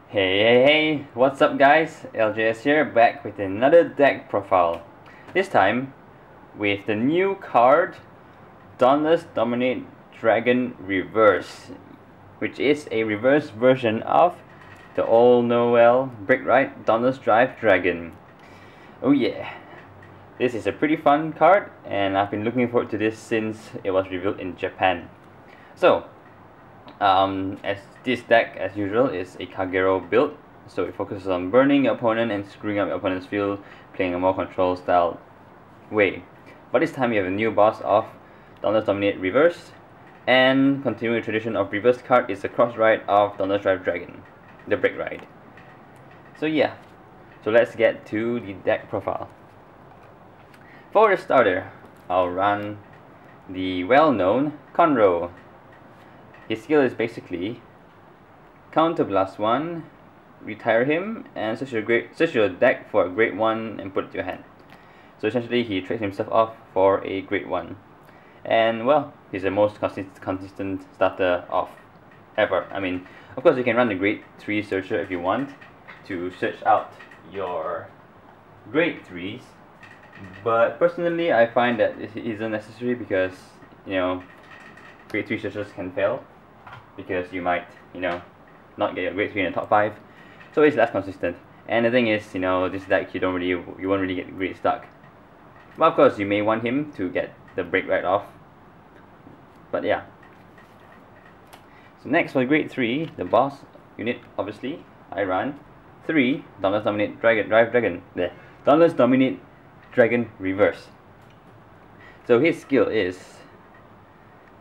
Hey, what's up guys? LJS here, back with another deck profile. This time, with the new card, Dauntless Dominate Dragon Reverse, which is a reverse version of the all Noel Brick Dauntless Drive Dragon. Oh yeah, this is a pretty fun card, and I've been looking forward to this since it was revealed in Japan. So, as this deck, as usual, is a Kagero build, so it focuses on burning your opponent and screwing up your opponent's field, playing a more control style way. But this time you have a new boss of Dauntless Dominate Reverse, and continuing the tradition of reverse card is the cross ride of Dauntless Drive Dragon, the Brick Ride. So yeah, so let's get to the deck profile. For the starter, I'll run the well-known Conroe. His skill is basically counter blast 1, retire him, and search your deck for a grade 1 and put it to your hand. So essentially he trades himself off for a grade 1. And well, he's the most consistent starter of ever. I mean, of course you can run the grade 3 searcher if you want to search out your grade 3s. But personally I find that it isn't necessary because, you know, grade 3 searchers can fail, because you might, not get your grade 3 in the top 5, so it's less consistent. And the thing is, this deck you won't really get grade stuck. But of course you may want him to get the break right off. But yeah. So next for grade 3, the boss unit, obviously, I run 3 Dauntless Dominate Dragon. Dauntless Dominate Dragon Reverse. So his skill is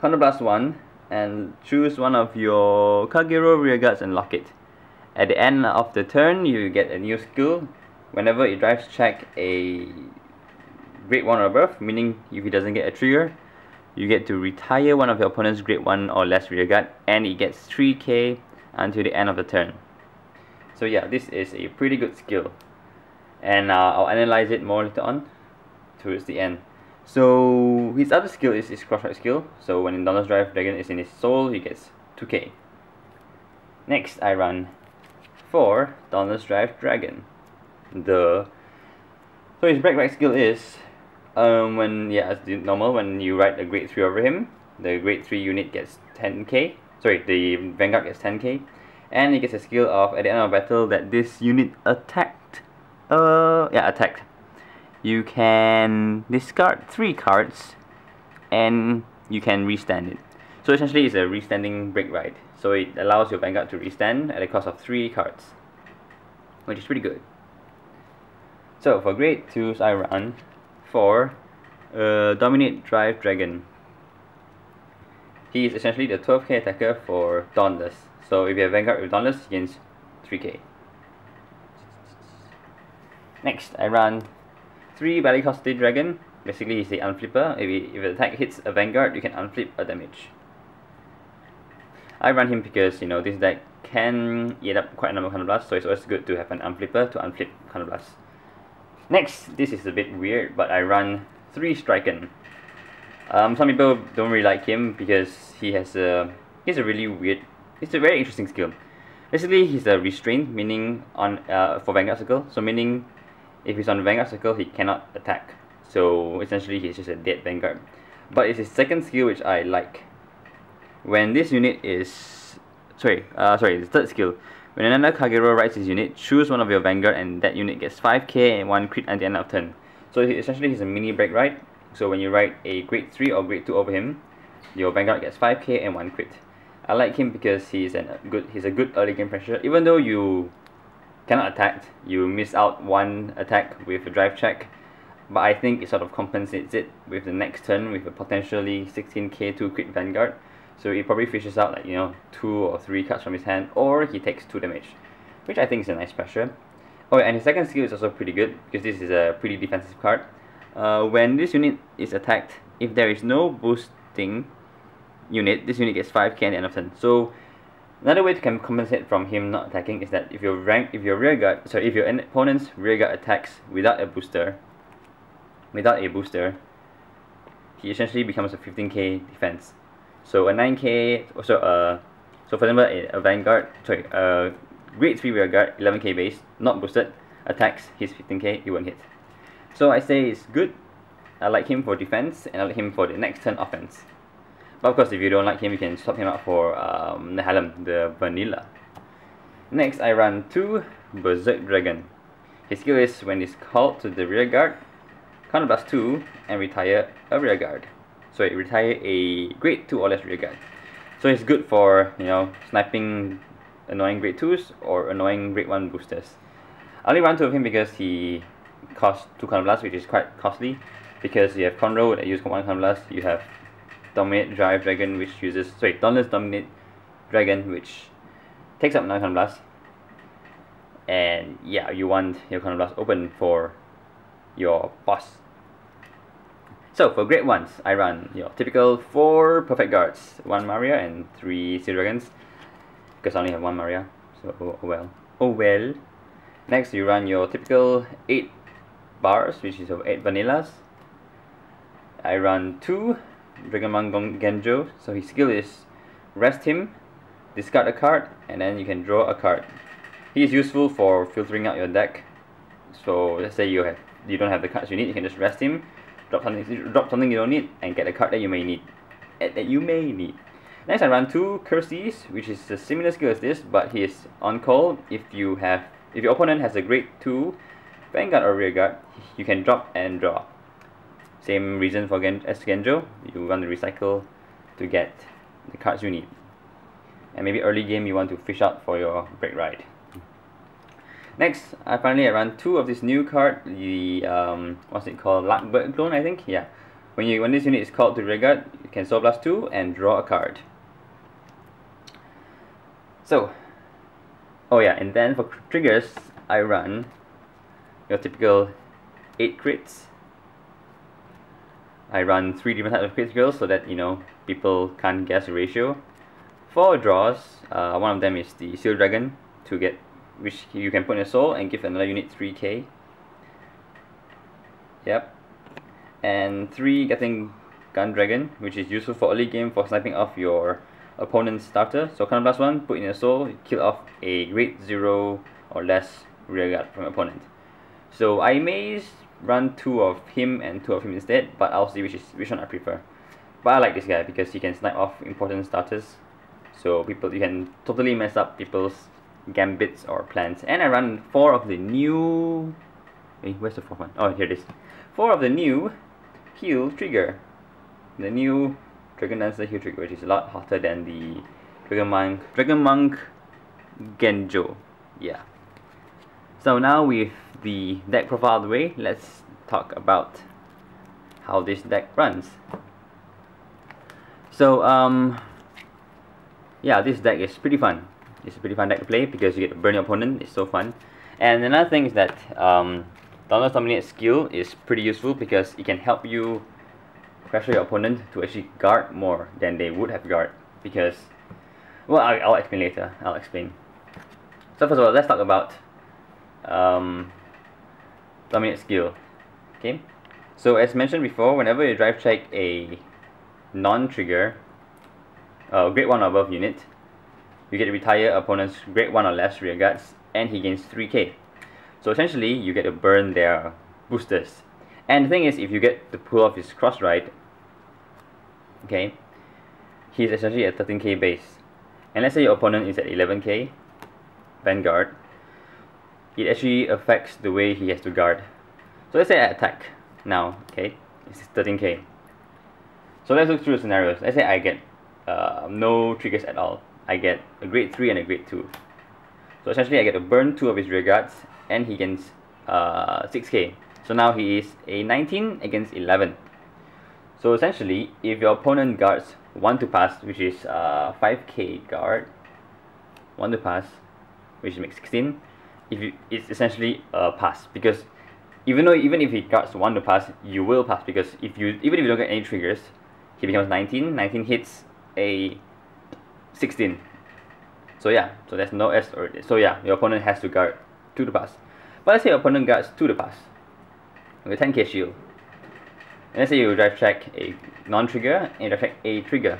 Counter Blast 1 and choose one of your Kagero rearguards and lock it. At the end of the turn, you get a new skill. Whenever it drives check a grade 1 or above, meaning if he doesn't get a trigger, you get to retire one of your opponent's grade 1 or less rearguard, and it gets 3k until the end of the turn. So yeah, this is a pretty good skill, and I'll analyze it more later on towards the end. So his other skill is his crossride skill. So when Dauntless Drive Dragon is in his soul, he gets 2k. Next, I run 4 Dauntless Drive Dragon. So his break right skill is as normal, when you ride a grade 3 over him, the grade 3 unit gets 10k. Sorry, the Vanguard gets 10k, and he gets a skill of at the end of battle that this unit attacked. You can discard 3 cards and you can restand it. So essentially it's a restanding break ride. So it allows your Vanguard to restand at a cost of 3 cards, which is pretty good. So for grade 2s I run 4 Dominate Drive Dragon. He is essentially the 12k attacker for Dauntless. So if you have Vanguard with Dauntless, he gains 3k. Next I run 3 Bellicosted Dragon. Basically he's the unflipper. If an attack hits a Vanguard, you can unflip a damage. I run him because this deck can eat up quite a number of Counter Blasts, so it's always good to have an unflipper to unflip Counter Blasts. Next, this is a bit weird, but I run 3 Striken. Some people don't really like him because he has a really weird, it's a very interesting skill. Basically he's a restraint, meaning on for Vanguard Circle, so meaning if he's on the Vanguard Circle, he cannot attack. So essentially he's just a dead Vanguard. But it's his second skill which I like. When this unit is... the third skill. When another Kagero rides his unit, choose one of your Vanguard and that unit gets 5k and 1 crit at the end of turn. So essentially he's a mini break ride. So when you ride a grade 3 or grade 2 over him, your Vanguard gets 5k and 1 crit. I like him because he's a good early game pressure. Even though you cannot attack, you miss out 1 attack with a drive check, but I think it sort of compensates it with the next turn with a potentially 16k 2 crit Vanguard. So he probably fishes out 2 or 3 cards from his hand, or he takes 2 damage, which I think is a nice pressure. Oh, and his second skill is also pretty good because this is a pretty defensive card. When this unit is attacked, if there is no boosting unit, this unit gets 5k at the end of turn. So another way to compensate from him not attacking is that if your opponent's rearguard attacks without a booster, he essentially becomes a 15k defense. So a 9k, so for example a Vanguard, grade 3 rearguard, 11k base, not boosted, attacks, he's 15k, he won't hit. So I say it's good. I like him for defense, and I like him for the next turn offense. But of course, if you don't like him, you can swap him out for Nehalem, the vanilla. Next, I run 2 Berserk Dragon. His skill is when he's called to the rearguard, counter blast 2 and retire a rearguard. So retire a grade 2 or less rearguard. So it's good for, you know, sniping annoying grade 2s or annoying grade 1 boosters. I only run 2 of him because he costs 2 counter blasts, which is quite costly. Because you have Conroe that uses 1 counter blast, you have Dominate Dragon, which uses Dauntless Dominate Dragon, which takes up 9 counter blasts. And yeah, you want your counter blast open for your boss. So for grade 1s, I run your typical 4 perfect guards, 1 Maria and 3 Sea Dragons, because I only have 1 Maria, so oh well. Next you run your typical 8 bars, which is of 8 vanillas. I run 2 Dragonmon Genjo, so his skill is rest him, discard a card, and then you can draw a card. He is useful for filtering out your deck. So let's say you don't have the cards you need, you can just rest him, drop something you don't need, and get a card that you may need. Next I run 2 Curses, which is a similar skill as this, but he is on call. If your opponent has a grade 2 Vanguard or Rearguard, you can drop and draw. Same reason for as Genjo, you want to recycle to get the cards you need. And maybe early game you want to fish out for your break ride. Next, I run 2 of this new card, the what's it called, Blackbird clone, I think. Yeah, when this unit is called to rearguard, you can Soul Blast 2 and draw a card. So, oh yeah, and then for triggers, I run your typical 8 crits. I run 3 different types of criticals so that, you know, people can't guess the ratio. 4 draws, one of them is the Seal Dragon, which you can put in a soul and give another unit 3k. Yep. And 3 getting Gun Dragon, which is useful for early game for sniping off your opponent's starter. So counter blast 1, put in a soul, kill off a grade 0 or less rearguard from your opponent. So I may run 2 of him and 2 of him instead, but I'll see which one I prefer. But I like this guy because he can snipe off important starters. So you can totally mess up people's gambits or plans. And I run 4 of the new... where's the 4th one? Oh, here it is. 4 of the new heal trigger. The new Dragon Dancer heal trigger, which is a lot hotter than the Dragon Monk Genjo. Yeah. So now with the deck profile out of the way, let's talk about how this deck runs. So yeah, this deck is pretty fun. It's a pretty fun deck to play because you get to burn your opponent. It's so fun. And another thing is that Dauntless Dominate skill is pretty useful because it can help you pressure your opponent to actually guard more than they would have guard. Because, well, I'll explain later. I'll explain. So first of all, let's talk about Dominate skill. Okay. So as mentioned before, whenever you drive check a non-trigger grade 1 or above unit, you get to retire opponent's grade 1 or less rearguards, and he gains 3k. So essentially, you get to burn their boosters. And the thing is, if you get to pull off his cross ride, okay, he's essentially at 13k base. And let's say your opponent is at 11k Vanguard, it actually affects the way he has to guard. So let's say I attack now, okay, it's 13k. So let's look through the scenarios. Let's say I get no triggers at all. I get a grade 3 and a grade 2. So essentially I get to burn 2 of his rearguards and he gains 6k. So now he is a 19 against 11. So essentially, if your opponent guards 1 to pass, which is 5k guard, 1 to pass, which makes 16, it's essentially a pass, because even if he guards 1 to pass, you will pass, because even if you don't get any triggers, he becomes 19. 19 hits a 16. So yeah, so there's no S or so yeah, your opponent has to guard 2 to pass. But let's say your opponent guards 2 to pass with 10k shield. And let's say you drive check a non-trigger and you drive check a trigger.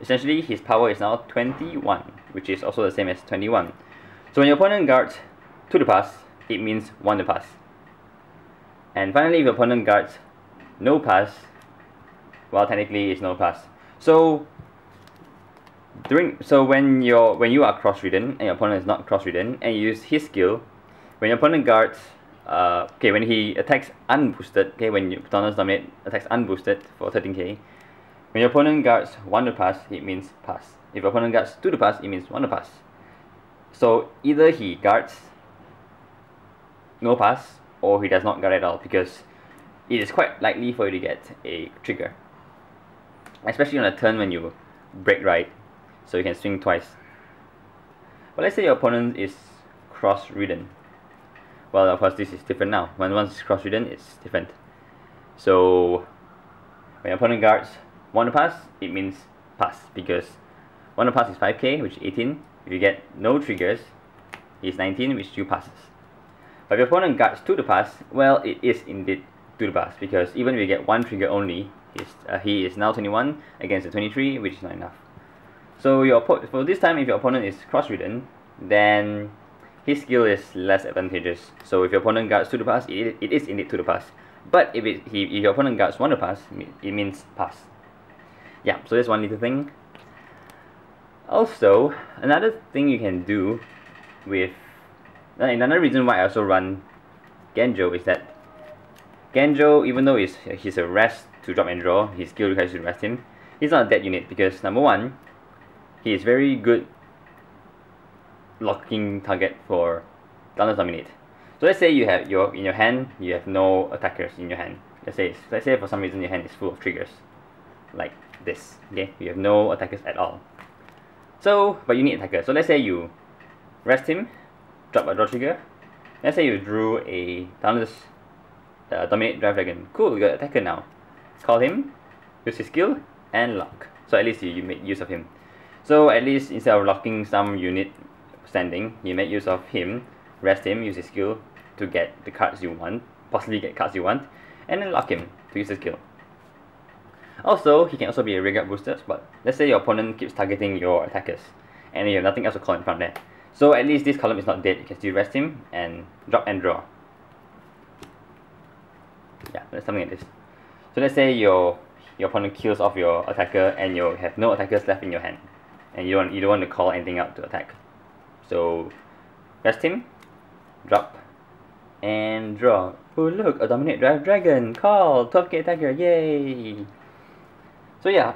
Essentially his power is now 21, which is also the same as 21. So when your opponent guards 2 to pass, it means 1 to pass. And finally, if your opponent guards no pass, well, technically it's no pass. So when you are cross-ridden and your opponent is not cross-ridden, and you use his skill, when your opponent guards, when he attacks unboosted, when Dauntless Dominate attacks unboosted for 13k, when your opponent guards 1 to pass, it means pass. If your opponent guards 2 to pass, it means 1 to pass. So either he guards no pass, or he does not guard at all, because it is quite likely for you to get a trigger, especially on a turn when you break right, so you can swing twice. But let's say your opponent is cross-ridden. Well, of course this is different now. Once it's cross-ridden, it's different. So when your opponent guards 1 to pass, it means pass, because 1 to pass is 5k, which is 18. If you get no triggers, it's 19, which 2 passes. But if your opponent guards 2 to pass, well, it is indeed 2 to pass, because even if you get 1 trigger only, he is now 21 against the 23, which is not enough. So for this time, if your opponent is cross-ridden, then his skill is less advantageous. So if your opponent guards 2 to pass, it is indeed 2 to pass. But if your opponent guards 1 to pass, it means pass. Yeah, so that's one little thing. Also, another thing you can do with another reason why I also run Genjo is that Genjo, even though he's a rest to drop and draw, his skill requires you to rest him, he's not a dead unit, because number one, he is very good locking target for Dauntless Dominate. So let's say you have in your hand, you have no attackers in your hand. Let's say for some reason your hand is full of triggers, like this. Okay, you have no attackers at all. So, but you need attacker. So let's say you rest him, drop a draw trigger. Let's say you drew a Dauntless Dominate Dragon. Cool, you got attacker now. Call him, use his skill, and lock. So at least you make use of him. So at least instead of locking some unit standing, you make use of him, rest him, use his skill to get the cards you want, possibly get cards you want, and then lock him to use his skill. Also, he can also be a rearguard booster, but let's say your opponent keeps targeting your attackers, and you have nothing else to call in front there. So at least this column is not dead, you can still rest him, and drop and draw. Yeah, that's something like this. So let's say your opponent kills off your attacker, and you have no attackers left in your hand, and you don't want to call anything out to attack. So rest him, drop, and draw. Oh look, a Dominate Dragon! Call! 12k attacker, yay! So yeah,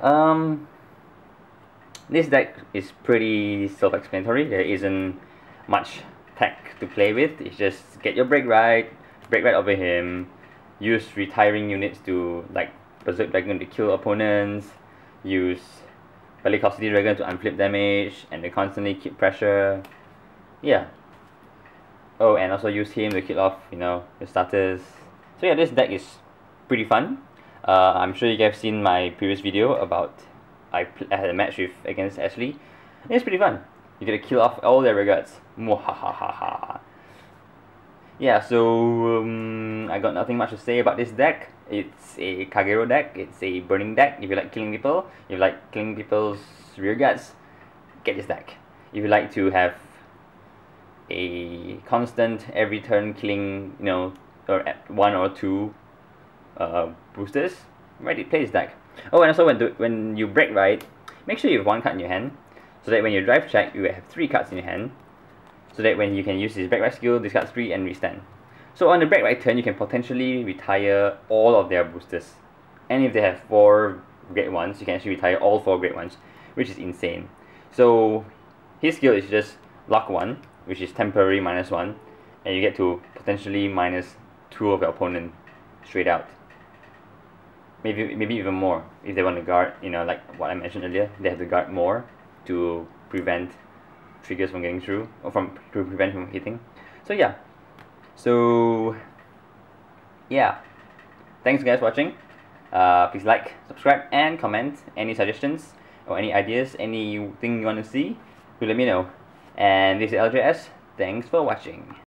this deck is pretty self-explanatory. There isn't much tech to play with. It's just get your break right over him, use retiring units to, like, Berserk Dragon to kill opponents, use Bellicosity Dragon to unflip damage, and they constantly keep pressure. Yeah. Oh, and also use him to kill off, your starters. So yeah, this deck is pretty fun. I'm sure you guys have seen my previous video about I had a match against Ashlei. It's pretty fun. You get to kill off all their regards. Mwahahaha. Yeah, so I got nothing much to say about this deck. It's a Kagero deck. It's a burning deck. If you like killing people, if you like killing people's rearguards, get this deck. If you like to have a constant every turn killing, or 1 or 2 boosters, ready to play this deck. Oh, and also when you break right, make sure you have 1 card in your hand, so that when you drive check, you have 3 cards in your hand, so that when you can use this break right skill, discard 3 and restand. So on the break right turn, you can potentially retire all of their boosters, and if they have 4 great ones, you can actually retire all 4 great ones, which is insane. So his skill is just lock 1, which is temporary -1, and you get to potentially -2 of your opponent straight out. Maybe even more if they want to guard, like what I mentioned earlier, they have to guard more to prevent triggers from getting through, or to prevent from hitting. So yeah. So yeah. Thanks guys for watching. Please like, subscribe, and comment. Any suggestions or any ideas, anything you want to see, do let me know. And this is LJS. Thanks for watching.